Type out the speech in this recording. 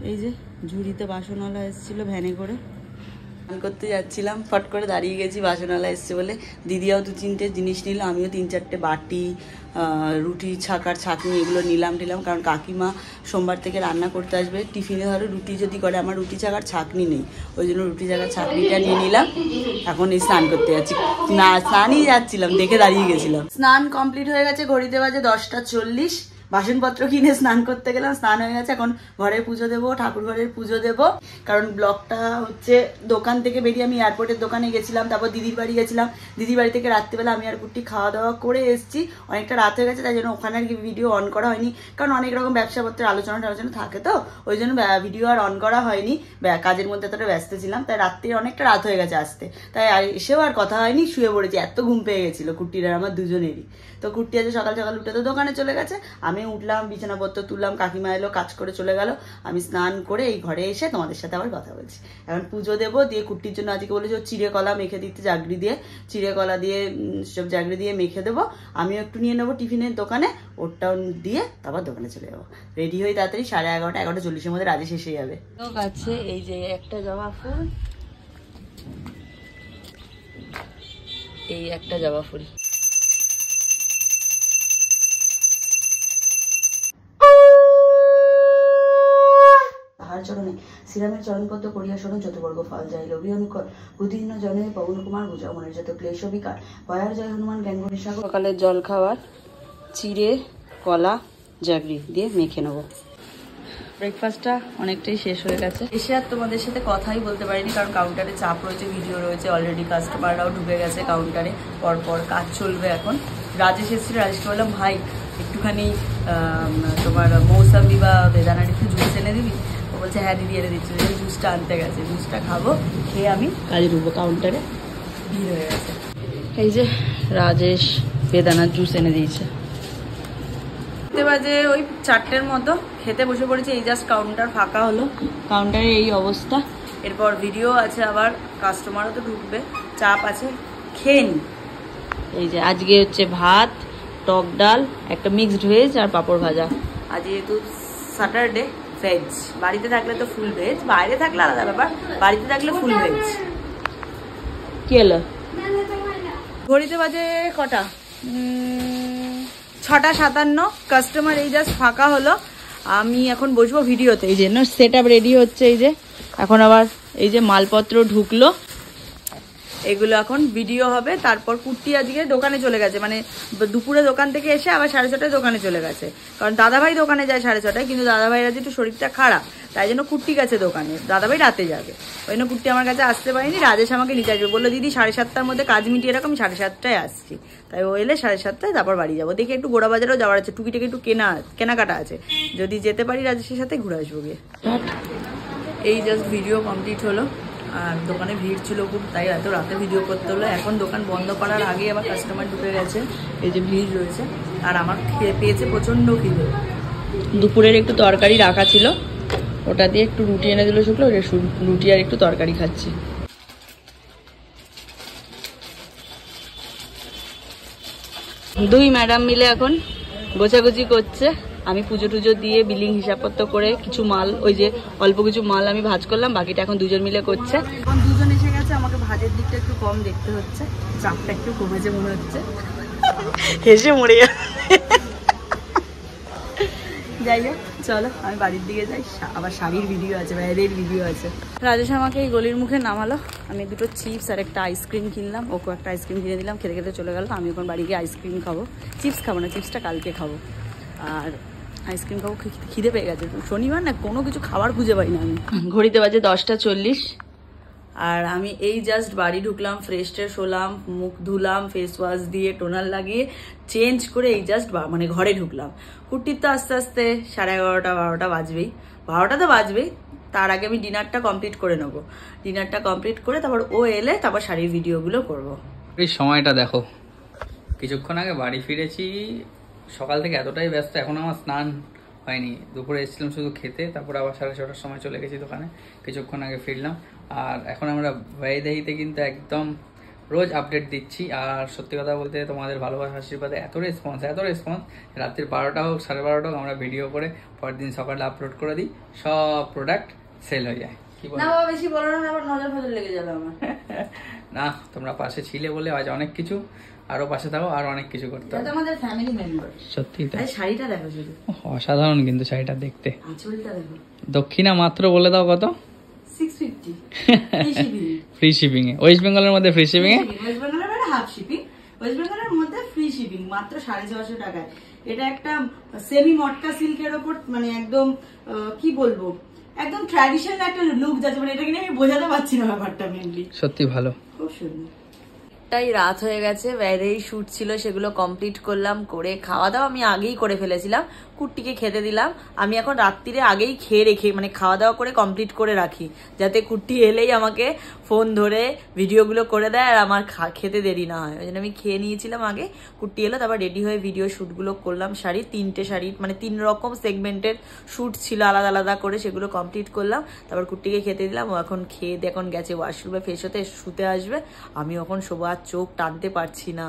এই যে ঝুড়িতে বাসনওয়ালা এসেছিল ভ্যানে করে, স্নান করতে যাচ্ছিলাম, ফট করে দাঁড়িয়ে গেছি, বাসনওয়ালা এসছে বলে। দিদিও 2-3টে জিনিস নিল, আমিও 3-4টে বাটি, রুটি ছাকার ছাঁকনি এগুলো নিলাম কারণ কাকিমা সোমবার থেকে রান্না করতে আসবে। টিফিনে ধরো রুটি যদি করে, আমার রুটি ছাকার ছাঁকনি নেই, ওই জন্য রুটি ছাকার ছাঁকনিটা নিয়ে নিলাম। এখন এই স্নান করতে যাচ্ছি, না স্নানই যাচ্ছিলাম, দেখে দাঁড়িয়ে গেছিলাম। স্নান কমপ্লিট হয়ে গেছে, ঘড়িতে বাজে 10টা 40। বাসনপত্র কিনে স্নান করতে গেলাম, স্নান হয়ে গেছে। এখন ঘরে পুজো দেবো, ঠাকুর ঘরের পুজো দেবো। কারণ ব্লগটা হচ্ছে দোকান থেকে বেরিয়ে আমি এয়ারপোর্টের দোকানে গেছিলাম, তারপর দিদির বাড়ি গেছিলাম। দিদির বাড়ি থেকে রাত্রিবেলা আমি আর কুট্টি খাওয়া দাওয়া করে এসেছি, অনেকটা রাত হয়ে গেছে, তাই জন্য ওখানে আর কি ভিডিও অন করা হয়নি। কারণ অনেক রকম ব্যবসাপত্রের আলোচনা থাকে, তো ওই জন্য ভিডিও আর অন করা হয়নি। কাজের মধ্যে এতটা ব্যস্ত ছিলাম, তাই রাত্রি অনেকটা রাত হয়ে গেছে আসতে, তাই এসেও আর কথা হয়নি, শুয়ে পড়েছি। এত ঘুম পেয়ে গেছিলো কুট্টির আর আমার দুজনেরই। তো কুট্টি আজ সকাল সকাল উঠে তো দোকানে চলে গেছে, আমি উঠলাম, বিছানাপত্র তুললাম, কাকিমা এলো, কাজ করে চলে গেল। আমি স্নান করে এই ঘরে এসে তোমাদের সাথে আবার কথা বলছি। এখন পুজো দেবো, দিয়ে কুট্টির জন্য আজকে বলেছে চিড়ে কলা মেখে দিতে, জাগরি দিয়ে, চিড়ে কলা দিয়ে সব জাগরি দিয়ে মেখে দেবো। আমিও একটু নিয়ে নেবো টিফিনের দোকানে, ওরটাও দিয়ে তারপর দোকানে চলে যাবো। রেডি হয়ে তাড়াতাড়ি 11:30 11:40 মধ্যে রাজে শেষ হয়ে যাবে। আছে এই যে একটা জবা ফুল, এই একটা জবা ফুল। চরণে শ্রীরামের চরণপদ্ম করিয়া শোনো, চতুর্বর্গ ফল যায় লোভী অনুকর, বুদ্ধিহীন জনে পবন কুমার বুঝাও মনের যত ক্লেশ বিকার, ভয়ার জয় হনুমান জ্ঞান গুণী সাগর। সকালের জল খাওয়ার চিড়ে কলা জাগরি দিয়ে মেখে নেবো। ব্রেকফাস্টটা অনেকটাই শেষ হয়ে গেছে, এসে আর তোমাদের সাথে কথাই বলতে পারিনি, কারণ কাউন্টারে চাপ রয়েছে, ভিডিও রয়েছে, অলরেডি কাস্টমাররাও ঢুকে গেছে কাউন্টারে, পরপর কাজ চলবে। এখন রাজেশ এসেছিল, রাজেশকে বললাম ভাই একটুখানি তোমার মৌসাম্বি বা বেদানার একটু জুস এনে দিবি? ও বলছে হ্যাঁ দিদি এনে দিচ্ছি। জুসটা আনতে গেছে, জুসটা খাবো, খেয়ে আমি কাজে ঢুকবো। কাউন্টারে ভিড় হয়ে গেছে। এই যে রাজেশ বেদানার জুস এনে দিয়েছে। বাজে ওই 4টের মতো, খেতে বসে পড়েছি, এই জাস্ট কাউন্টার ফাঁকা হলো, কাউন্টারে এই অবস্থা। এরপর ভিডিও আছে, আবার কাস্টমারও তো ঢুকবে, চাপ আছে, খেয়ে নি। এই যে আজকে হচ্ছে ভাত, টক ডাল, একটা মিক্সড ভেজ আর পাঁপড় ভাজা। আজ যেহেতু স্যাটারডে, ভেজ। বাড়িতে থাকলে তো ফুল ভেজ, বাইরে থাকলে আলাদা ব্যাপার, বাড়িতে থাকলে ফুল ভেজ। কি হলো? ঘড়িতে বাজে কটা? 6:57। কাস্টমার এই জাস্ট ফাঁকা হলো, আমি এখন বসবো ভিডিওতে। এই যে সেট আপ রেডি হচ্ছে, এই যে এখন আবার এই যে মালপত্র ঢুকলো, এগুলো এখন ভিডিও হবে। তারপর কুট্টি আজকে দোকানে চলে গেছে, মানে দুপুরে দোকান থেকে এসে আবার 6:30টায় দোকানে চলে গেছে, কারণ দাদাভাই দোকানে যায় 6:30টায়, কিন্তু দাদাভাইয়ের আজ একটু শরীরটা খারাপ, তাই জন্য কুট্টি গেছে দোকানে, দাদাভাই রাতে যাবে, ওই জন্য কুট্টি আমার কাছে আসতে পারেনি। রাজেশ আমাকে নিতে আসবে, বললো দিদি 7:30টার মধ্যে কাজ মিটিয়ে এরকম 7:30টায় আসছি, তাই ও এলে 7:30টায় তারপর বাড়ি যাবো। দেখি একটু গোড়া বাজারেও যাওয়ার আছে, টুকিটাকি একটু কেনাকাটা আছে, যদি যেতে পারি রাজেশের সাথে ঘুরে আসবো গিয়ে। এই জাস্ট ভিডিও কমপ্লিট হলো, আর দোকানে ভিড় ছিল খুব, তাই এত রাতে ভিডিও করতে হলো। এখন দোকান বন্ধ করার আগে আবার কাস্টমার ঢুকে গেছে, এই যে ভিড় রয়েছে। আর আমার পেয়েছে প্রচণ্ড খিদে, দুপুরের একটু তরকারি রাখা ছিল, ওটা দিয়ে একটু রুটি এনে দিল শুকলো, রুটি আর একটু তরকারি খাচ্ছি। দুই ম্যাডাম মিলে এখন গোছাগুছি করছে, আমি পুজো টুজো দিয়ে বিলিং হিসাবপত্র করে কিছু মাল, ওই যে অল্প কিছু মাল আমি ভাজ করলাম, বাকিটা এখন দুজন মিলে করছে। এখন দুজন এসে গেছে, আমাকে ভাজের দিকটা একটু কম দেখতে হচ্ছে, চাপটা একটু কমেছে মনে হচ্ছে, হেসে মরে যাবে। যাই হোক চলো আমি বাড়ির দিকে যাই, আবার শাড়ির ভিডিও আছে, বাইরের ভিডিও আছে। রাজেশ আমাকে এই গলির মুখে নামালো, আমি দুটো চিপস আর একটা আইসক্রিম কিনলাম, ওকে একটা আইসক্রিম কিনে দিলাম, খেতে খেতে চলে গেল। আমি এখন বাড়ি গিয়ে আইসক্রিম খাবো, চিপস খাবো না, চিপসটা কালকে খাবো, আর আইসক্রিম খাবো। খিদে পেয়ে গেছে, শনিবার না কোনো কিছু খাবার খুঁজে পাই না আমি। ঘড়িতে বাজে 10:40, আর আমি এই জাস্ট বাড়ি ঢুকলাম, ফ্রেশ ট্রেশ হলাম, মুখ ধুলাম, ফেস ওয়াশ দিয়ে টোনার লাগিয়ে চেঞ্জ করে এই জাস্ট মানে ঘরে ঢুকলাম। কুট্টির তো আস্তে আস্তে 11:30 12টা বাজবেই, 12টা তো বাজবেই, তার আগে আমি ডিনারটা কমপ্লিট করে নেবো। ডিনারটা কমপ্লিট করে তারপর ও এলে তারপর শাড়ির ভিডিওগুলো করবো। এই সময়টা দেখো, কিছুক্ষণ আগে বাড়ি ফিরেছি, সকাল থেকে এতটাই ব্যস্ত, এখন আমার স্নান হয়নি। দুপুরে এসেছিলাম শুধু খেতে, তারপর আবার 6:30টার সময় চলে গেছি দোকানে, কিছুক্ষণ আগে ফিরলাম। আর এখন আমরা বৈদেহীতে কিন্তু একদম রোজ আপডেট দিচ্ছি। আর সত্যি কথা বলতে তোমাদের ভালোবাসা আশীর্বাদে এত রেসপন্স রাত্রি 12টা হোক 12:30 হোক আমরা ভিডিও করে পরের দিন সকালে আপলোড করে দিই, সব প্রোডাক্ট সেল হয়ে যায়। কি বল না বাবা বেশি বলো না, আবার নজর ফজর লেগে যাবে আমার। না, তোমরা পাশে ছিলে বলে আজ অনেক কিছু, আরো পাশে থাকো, আর অনেক কিছু করতে হবে। আমাদের ফ্যামিলি মেম্বার। সত্যি তাই। শাড়িটা দেখো শুধু, অসাধারণ কিন্তু শাড়িটা দেখতে। আঁচলটা দেখো। দক্ষিণা মাত্র বলে দাও কত? 650 ফ্রি শিপিং এ। ওয়েস্ট বেঙ্গলের মধ্যে ফ্রি শিপিং এ, ওয়েস্ট বেঙ্গলের মানে হাফ শিপিং, ওয়েস্ট বেঙ্গলের মধ্যে ফ্রি শিপিং মাত্র 650 টাকায়। এটা একটা সেমি মটকা সিল্কের ওপর, মানে একদম কি বলবো, একদম ট্র্যাডিশনাল একটা লুক যাচ্ছে, মানে এটা কিনে আমি বোঝাতে পারছি না ব্যাপারটা। মেনলি সত্যি ভালো, খুব সুন্দর। তাই রাত হয়ে গেছে, বাইরেই শুট ছিল, সেগুলো কমপ্লিট করলাম। করে খাওয়া দাওয়া আমি আগেই করে ফেলেছিলাম, কুট্টিকে খেতে দিলাম। আমি এখন রাত্রিরে আগেই খেয়ে রেখে, মানে খাওয়া দাওয়া করে কমপ্লিট করে রাখি, যাতে কুট্টি এলেই আমাকে ফোন ধরে ভিডিওগুলো করে দেয় আর আমার খেতে দেরি না হয়। ওই জন্য আমি খেয়ে নিয়েছিলাম আগে। কুট্টি এলো, তারপর রেডি হয়ে ভিডিও শ্যুটগুলো করলাম। তিনটে শাড়ি, মানে 3 রকম সেগমেন্টের শ্যুট ছিল আলাদা আলাদা করে, সেগুলো কমপ্লিট করলাম। তারপর কুট্টিকে খেতে দিলাম। ও এখন খেয়ে এখন গেছে ওয়াশরুমে ফ্রেশ হতে, শুতে আসবে। আমি এখন শোবার চোখ টানতে পারছি না।